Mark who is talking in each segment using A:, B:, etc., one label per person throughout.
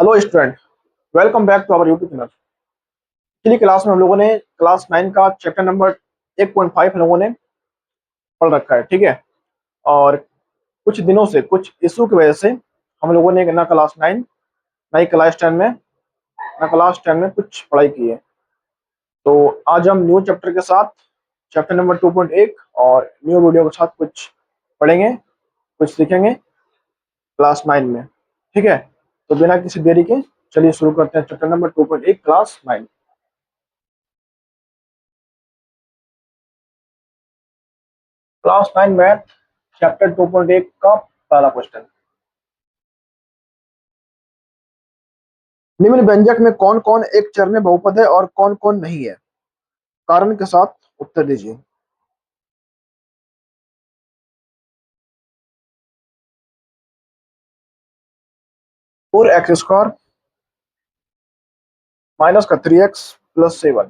A: Hello student, welcome back to our YouTube channel. पिछली class में हम लोगों ने क्लास 9 का चैप्टर नंबर 1.5 हम लोगों ने पढ़ रखा है, ठीक है। और कुछ दिनों से कुछ इशू की वजह से हम लोगों ने ना क्लास 9 ना ही क्लास 10 में कुछ पढ़ाई की है। तो आज हम न्यू चैप्टर के साथ चैप्टर नंबर 2.1 और न्यू वीडियो के साथ कुछ पढ़ेंगे, कुछ सीखेंगे क्लास 9 में, ठीक है। तो बिना किसी देरी के चलिए शुरू करते हैं chapter number 2.1 class 9। Class 9 math chapter 2.1 का पहला क्वेश्चन। निम्न व्यंजक में कौन कौन एक चर में बहुपद है और कौन कौन नहीं है? कारण के साथ उत्तर दीजिए। 4x² माइनस का 3x प्लस 7,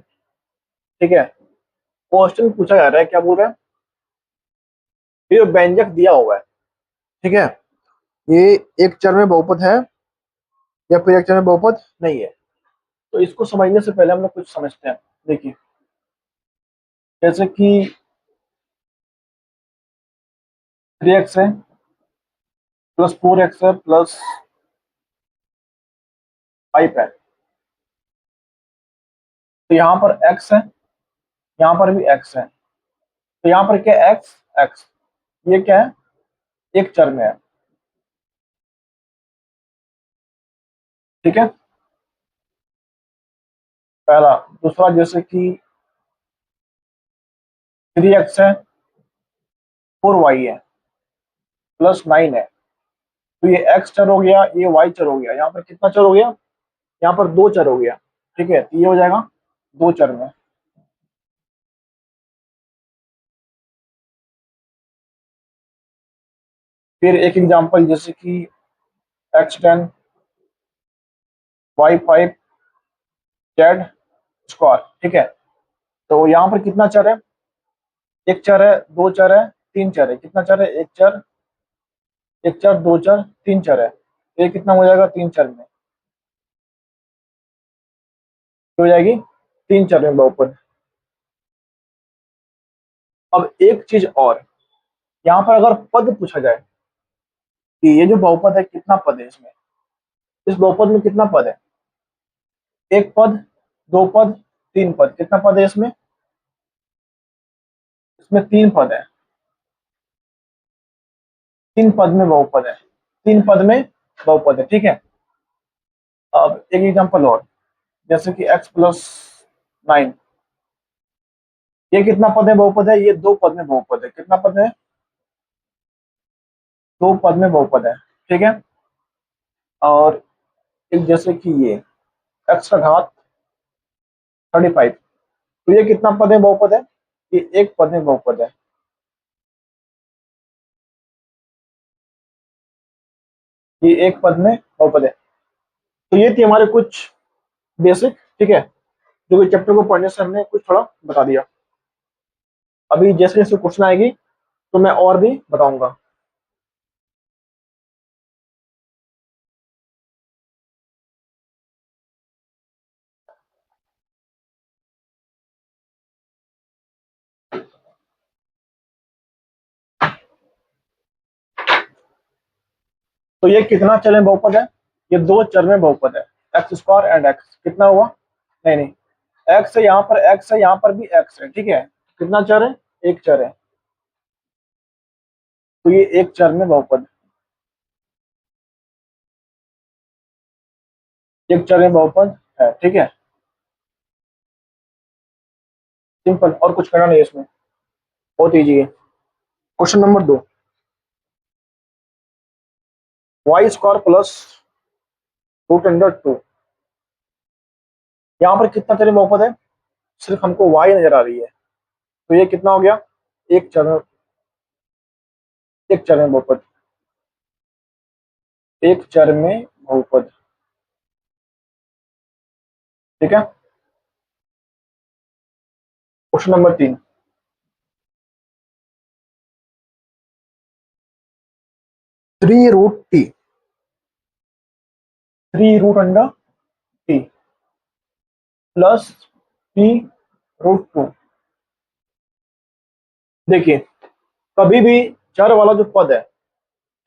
A: ठीक है। क्वेश्चन पूछा जा रहा है, क्या बोल रहा है? ये जो व्यंजक दिया हुआ है, ठीक है, ये एक चर में बहुपद है या फिर एक चर में बहुपद नहीं है। तो इसको समझने से पहले हम लोग कुछ समझते हैं। देखिए, जैसे कि 3x है प्लस 4x है प्लस 5 है। तो यहाँ पर x है, यहाँ पर भी x है। तो यहाँ पर क्या है? x x, ये क्या है? एक चर में है, ठीक है, पहला। दूसरा, जैसे कि 3x है, 4y है प्लस 9 है। तो ये x चर हो गया, ये y चर हो गया। यहाँ पर कितना चर हो गया? यहाँ पर दो चर हो गया, ठीक है। तो ये हो जाएगा दो चर में। फिर एक एग्जांपल, जैसे कि x10 y5 z², ठीक है। तो यहाँ पर कितना चर है? एक चर है, दो चर है, तीन चर है। कितना चर है? एक चर, दो चर, तीन चर है। तो ये कितना हो जाएगा? तीन चर में हो जाएगी, तीन चर में बहुपद। अब एक चीज और, यहाँ पर अगर पद पूछा जाए कि ये जो बहुपद है कितना पद है इसमें, इस बहुपद में कितना पद है? एक पद, दो पद, तीन पद। कितना पद है इसमें? इसमें तीन पद है। तीन पद में बहुपद है, तीन पद में बहुपद है, ठीक है। अब एक एग्जांपल और, जैसे कि x+9, ये कितना पद में बहुपद है? ये दो पद में बहुपद है। कितना पद है? दो पद में बहुपद है, ठीक है। और एक जैसे कि ये x⁵35, तो ये कितना पद में बहुपद है? ये एक पद में बहुपद है। ये एक पद में बहुपद है। तो ये थी हमारे कुछ बेसिक, ठीक है, जो कि चैप्टर को पढ़ने से हमने कुछ थोड़ा बता दिया। अभी जैसे जैसे क्वेश्चन आएगी तो मैं और भी बताऊंगा। तो ये कितना चर में बहुपद है? ये दो चर में बहुपद है। x² एंड x कितना हुआ? नहीं नहीं, x है, यहाँ पर x है, यहाँ पर भी x है, ठीक है। कितना चर है? एक चर है। तो ये एक चर में बहुपद, एक चर में बहुपद है, ठीक है। सिंपल, और कुछ करना नहीं है इसमें, बहुत ईजी है। क्वेश्चन नंबर 2, y² प्लस √2, यहाँ पर कितना चर में बहुपद है? सिर्फ हमको y नजर आ रही है। तो ये कितना हो गया? एक चर में, एक चर में बहुपद, एक चर में बहुपद, ठीक है। Question number 3, 3√t 3√t plus p√2। देखिए, कभी भी चर वाला जो पद है,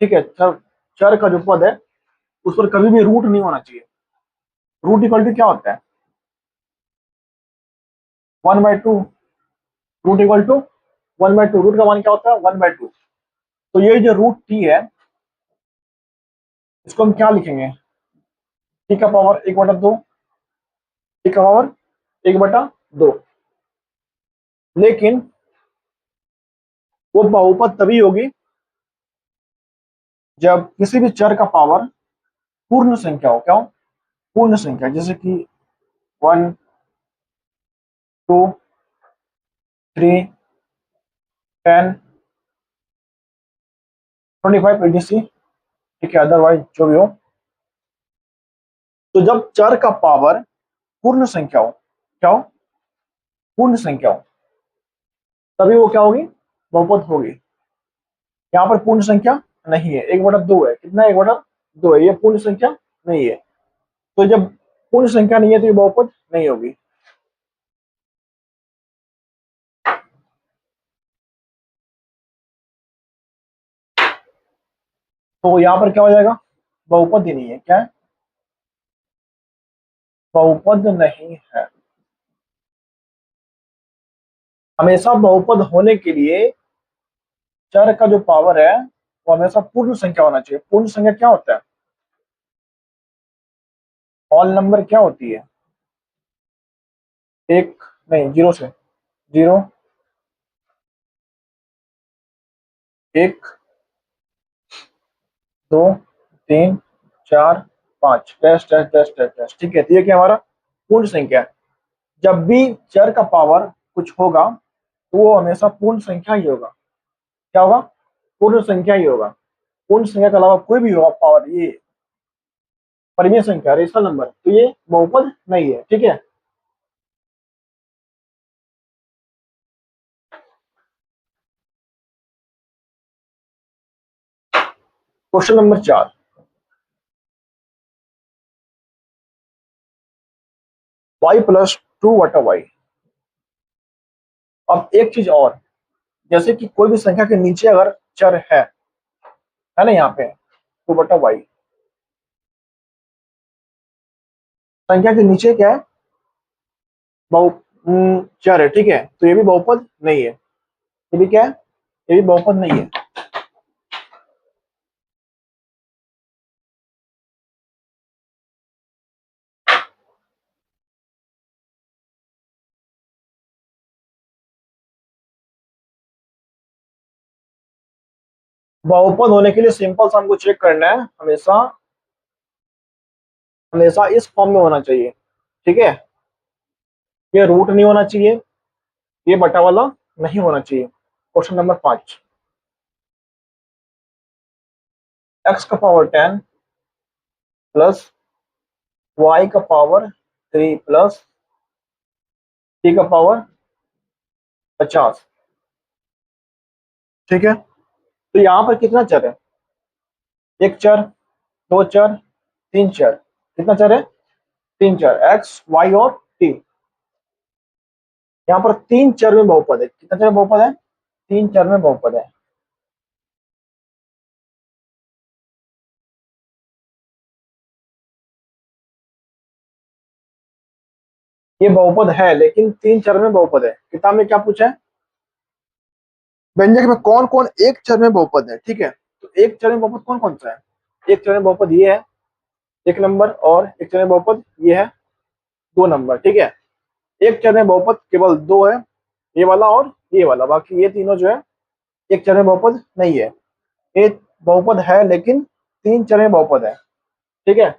A: ठीक है, चर चर का जो पद है उस पर कभी भी रूट नहीं होना चाहिए। रूट इक्वल टू क्या होता है? 1/2। Root equal to 1/2। रूट का मान क्या होता है? 1/2। तो ये जो रूट टी है इसको हम क्या लिखेंगे? टी का पावर 1/2, टी का पावर 1/2। लेकिन वो बहुपद तभी होगी जब किसी भी चर का पावर पूर्ण संख्या हो। क्या हो? पूर्ण संख्या, जैसे कि 1, 2, 3, 10, 25 etc। ठीक है, अदरवाइज जो भी हो। तो जब चर का पावर पूर्ण संख्या हो, क्या हो? पूर्ण संख्या हो, तभी वो क्या होगी? बहुपद होगी। यहाँ पर पूर्ण संख्या नहीं है, 1/2 है। कितना है? 1/2 है। ये पूर्ण संख्या नहीं है। तो जब पूर्ण संख्या नहीं है तो ये बहुपद नहीं होगी। तो यहाँ पर क्या हो जाएगा? बहुपद ही नहीं है। क्या है? बहुपद नहीं है। हमेशा बहुपद होने के लिए चर का जो पावर है वो हमेशा पूर्ण संख्या होना चाहिए। पूर्ण संख्या क्या होता है? ऑल नंबर क्या होती है? एक नहीं, जीरो से। जीरो, एक, दो, तीन, चार, पांच। Test test test test test. ठीक है, तो ये क्या हमारा पूर्ण संख्या है। जब भी चर का पावर कुछ होगा तो वो हमेशा पूर्ण संख्या ही होगा। क्या होगा? पूर्ण संख्या ही होगा। पूर्ण संख्या के अलावा कोई भी होगा पावर, ये परिमेय संख्या, रेशनल नंबर, तो ये बहुपद नहीं है। ठीक है। Question number 4, y+2/y। अब एक चीज और, जैसे कि कोई भी संख्या के नीचे अगर चर है ना, यहाँ पे 2/y संख्या के नीचे क्या है? बहु चर है। ठीक है, तो ये भी बहुपद नहीं है। ये भी क्या है? ये भी बहुपद नहीं है। बहुपद होने के लिए सिंपल सा हमको चेक करना है, हमेशा हमेशा इस फॉर्म में होना चाहिए। ठीक है, ये रूट नहीं होना चाहिए, ये बटा वाला नहीं होना चाहिए। Question number 5, x⁻10 plus y⁻3 plus t⁻50। ठीक है, तो यहाँ पर कितना चर है? एक चर, दो चर, तीन चर। कितना चर है? तीन चर, एक्स, वाई और टी। यहाँ पर तीन चर में बहुपद है। कितना चर में बहुपद है? तीन चर में बहुपद है। ये बहुपद है, लेकिन तीन चर में बहुपद है। किताब में क्या पूछा है? व्यंजक में कौन कौन एक चर में बहुपद है। ठीक है, तो एक चर में बहुपद कौन कौन सा है? एक चर में बहुपद ये है, एक नंबर, और एक चर में बहुपद ये है, दो नंबर। ठीक है, एक चर में बहुपद केवल दो है, ये वाला और ये वाला। बाकी ये तीनों जो है एक चर में बहुपद नहीं है। एक बहुपद है लेकिन तीन चर में बहुपद है। ठीक है,